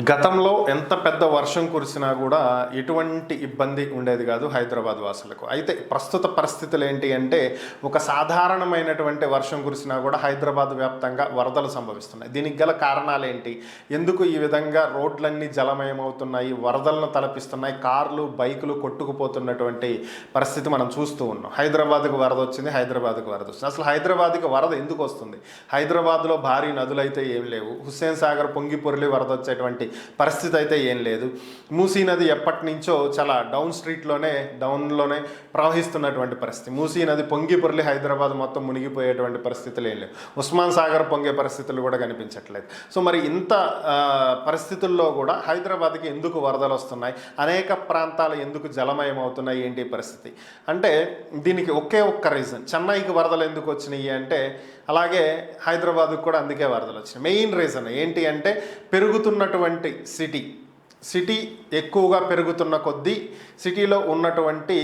గతంలో ఎంత పెద్ద వర్షం కురిసినా కూడా ఎటువంటి ఇబ్బంది ఉండేది కాదు హైదరాబాద్ వాసులకు. అయితే ప్రస్తుత పరిస్థితులు ఏంటి అంటే ఒక సాధారణమైనటువంటి వర్షం కురిసినా కూడా హైదరాబాద్ వ్యాప్తంగా వరదలు సంభవిస్తున్నాయి. దీనికి గల కారణాలు ఏంటి? ఎందుకు ఈ విధంగా రోడ్లన్నీ జలమయమవుతున్నాయి, వరదలను తలపిస్తున్నాయి, కార్లు బైకులు కొట్టుకుపోతున్నటువంటి పరిస్థితి మనం చూస్తూ ఉన్నాం. హైదరాబాద్కు వరద వచ్చింది, హైదరాబాద్కు వరద వచ్చింది. అసలు హైదరాబాద్కి వరద ఎందుకు వస్తుంది? హైదరాబాద్లో భారీ నదులు అయితే ఏం లేవు. హుస్సేన్ సాగర్ పొంగి పొర్లి వరద వచ్చేటువంటి పరిస్థితి అయితే ఏం లేదు. మూసీ నది ఎప్పటి నుంచో చాలా డౌన్లోనే ప్రవహిస్తున్నటువంటి పరిస్థితి. మూసీ నది పొంగి పొర్లి హైదరాబాద్ మొత్తం మునిగిపోయేటువంటి పరిస్థితులు ఏం లేవు. ఉస్మాన్ సాగర్ పొంగే పరిస్థితులు కూడా కనిపించట్లేదు. సో మరి ఇంత పరిస్థితుల్లో కూడా హైదరాబాద్కి ఎందుకు వరదలు వస్తున్నాయి, అనేక ప్రాంతాలు ఎందుకు జలమయం అవుతున్నాయి, ఏంటి పరిస్థితి అంటే దీనికి ఒకే ఒక్క రీజన్. చెన్నైకి వరదలు ఎందుకు వచ్చినాయి అంటే అలాగే హైదరాబాద్కు కూడా అందుకే వరదలు వచ్చినాయి. మెయిన్ రీజన్ ఏంటి అంటే పెరుగుతున్నటువంటి సిటీ ఎక్కువగా పెరుగుతున్న కొద్దీ సిటీలో ఉన్నటువంటి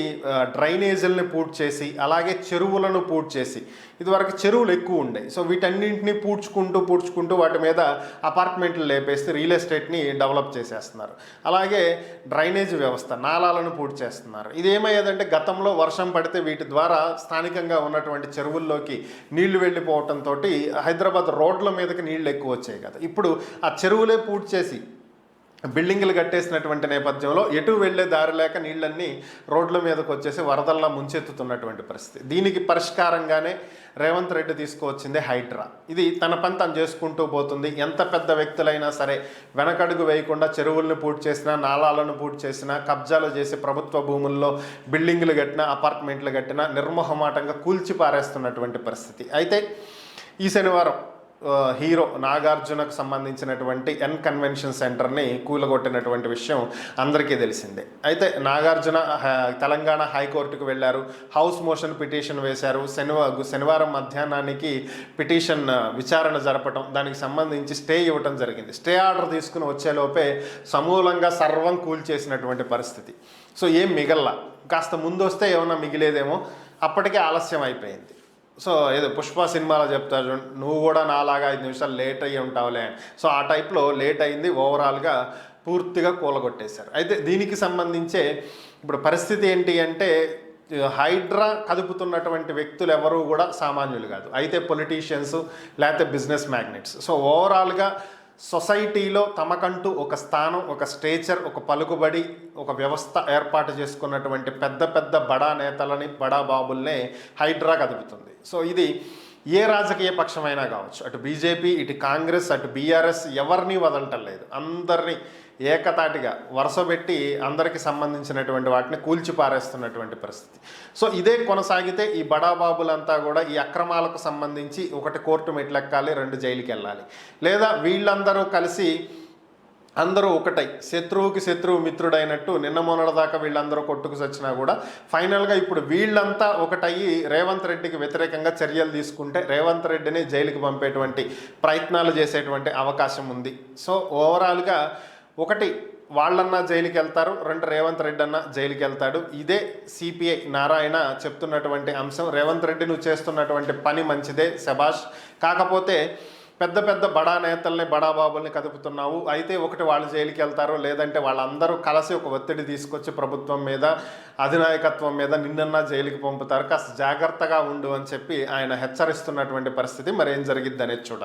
డ్రైనేజీలను పూడ్చి చేసి, అలాగే చెరువులను పూడ్చి చేసి, ఇదివరకు చెరువులు ఎక్కువ ఉండేవి. సో వీటన్నింటినీ పూడ్చుకుంటూ వాటి మీద అపార్ట్మెంట్లు లేపేసి రియల్ ఎస్టేట్ని డెవలప్ చేసేస్తున్నారు. అలాగే డ్రైనేజ్ వ్యవస్థ, నాలాలను పూడ్చి చేస్తున్నారు. ఇది ఏమయ్యేదంటే గతంలో వర్షం పడితే వీటి ద్వారా స్థానికంగా ఉన్నటువంటి చెరువుల్లోకి నీళ్లు వెళ్ళిపోవడంతో హైదరాబాద్ రోడ్ల మీదకి నీళ్లు ఎక్కువ వచ్చాయి కదా. ఇప్పుడు ఆ చెరువులే పూడ్చి చేసి బిల్డింగులు కట్టేసినటువంటి నేపథ్యంలో ఎటు వెళ్లే దారి లేక నీళ్ళన్నీ రోడ్ల మీదకి వచ్చేసి వరదల్లా ముంచెత్తుతున్నటువంటి పరిస్థితి. దీనికి పరిష్కారంగానే రేవంత్ రెడ్డి తీసుకువచ్చిందే హైడ్రా. ఇది తన పని తను చేసుకుంటూ పోతుంది. ఎంత పెద్ద వ్యక్తులైనా సరే వెనకడుగు వేయకుండా చెరువులను పూర్తి చేసినా, నాలాలను పూర్తి చేసినా, కబ్జాలు చేసి ప్రభుత్వ భూముల్లో బిల్డింగులు కట్టినా, అపార్ట్మెంట్లు కట్టినా నిర్మోహమాటంగా కూల్చి పారేస్తున్నటువంటి పరిస్థితి. అయితే ఈ శనివారం హీరో నాగార్జునకు సంబంధించినటువంటి ఎన్ కన్వెన్షన్ సెంటర్ని కూలగొట్టినటువంటి విషయం అందరికీ తెలిసిందే. అయితే నాగార్జున తెలంగాణ హైకోర్టుకు వెళ్ళారు, హౌస్ మోషన్ పిటిషన్ వేశారు. శనివారం మధ్యాహ్నానికి పిటిషన్ విచారణ జరపడం, దానికి సంబంధించి స్టే ఇవ్వటం జరిగింది. స్టే ఆర్డర్ తీసుకుని వచ్చేలోపే సమూలంగా సర్వం కూల్చేసినటువంటి పరిస్థితి. సో ఏం మిగల్లా, కాస్త ముందు వస్తే ఏమన్నా మిగిలేదేమో, అప్పటికే ఆలస్యం అయిపోయింది. సో ఏదో పుష్ప సినిమాలో చెప్తారు, నువ్వు కూడా నాలాగా 5 నిమిషాలు లేట్ అయ్యి ఉంటావులే అని. సో ఆ టైప్లో లేట్ అయింది, ఓవరాల్గా పూర్తిగా కూలగొట్టేశారు. అయితే దీనికి సంబంధించే ఇప్పుడు పరిస్థితి ఏంటి అంటే హైడ్రా కదుపుతున్నటువంటి వ్యక్తులు ఎవరూ కూడా సామాన్యులు కాదు. అయితే పొలిటీషియన్స్ లేకపోతే బిజినెస్ మ్యాగ్నెట్స్. సో ఓవరాల్గా సొసైటీలో తమకంటూ ఒక స్థానం, ఒక స్టేచర్, ఒక పలుకుబడి, ఒక వ్యవస్థ ఏర్పాటు చేసుకున్నటువంటి పెద్ద బడా నేతలని, బడా బాబుల్నే హైడ్రా కదుపుతుంది. సో ఇది ఏ రాజకీయ పక్షమైనా కావచ్చు, అటు బీజేపీ, ఇటు కాంగ్రెస్, అటు బీఆర్ఎస్ ఎవరిని వదలటం లేదు. అందరినీ ఏకతాటిగా వరుసపెట్టి అందరికి సంబంధించినటువంటి వాటిని కూల్చిపారేస్తున్నటువంటి పరిస్థితి. సో ఇదే కొనసాగితే ఈ బడాబాబులంతా కూడా ఈ అక్రమాలకు సంబంధించి ఒకటి కోర్టు మెట్లెక్కాలి, 2 జైలుకి వెళ్ళాలి. లేదా వీళ్ళందరూ కలిసి అందరూ ఒకటై శత్రువుకి శత్రువు మిత్రుడైనట్టు నిన్న మొన్నటిదాకా వీళ్ళందరూ కొట్టుకు చచ్చినా కూడా ఫైనల్గా ఇప్పుడు వీళ్ళంతా ఒకటయ్యి రేవంత్ రెడ్డికి వ్యతిరేకంగా చర్యలు తీసుకుంటే రేవంత్ రెడ్డిని జైలుకి పంపేటువంటి ప్రయత్నాలు చేసేటువంటి అవకాశం ఉంది. సో ఓవరాల్గా ఒకటి వాళ్ళన్నా జైలుకి వెళ్తారు, 2 రేవంత్ రెడ్డి అన్న జైలుకి వెళ్తాడు. ఇదే సిపిఐ నారాయణ చెప్తున్నటువంటి అంశం. రేవంత్ రెడ్డి నువ్వు చేస్తున్నటువంటి పని మంచిదే, శబాష్. కాకపోతే పెద్ద బడా నేతల్ని, బడాబాబుల్ని కదుపుతున్నావు. అయితే ఒకటి వాళ్ళు జైలుకి వెళ్తారు, లేదంటే వాళ్ళందరూ కలిసి ఒక ఒత్తిడి తీసుకొచ్చి ప్రభుత్వం మీద, అధినాయకత్వం మీద నిన్నన్నా జైలుకి పంపుతారు. కాస్త జాగ్రత్తగా ఉండు అని చెప్పి ఆయన హెచ్చరిస్తున్నటువంటి పరిస్థితి. మరి ఏం జరిగిద్ది అనేది చూడాలి.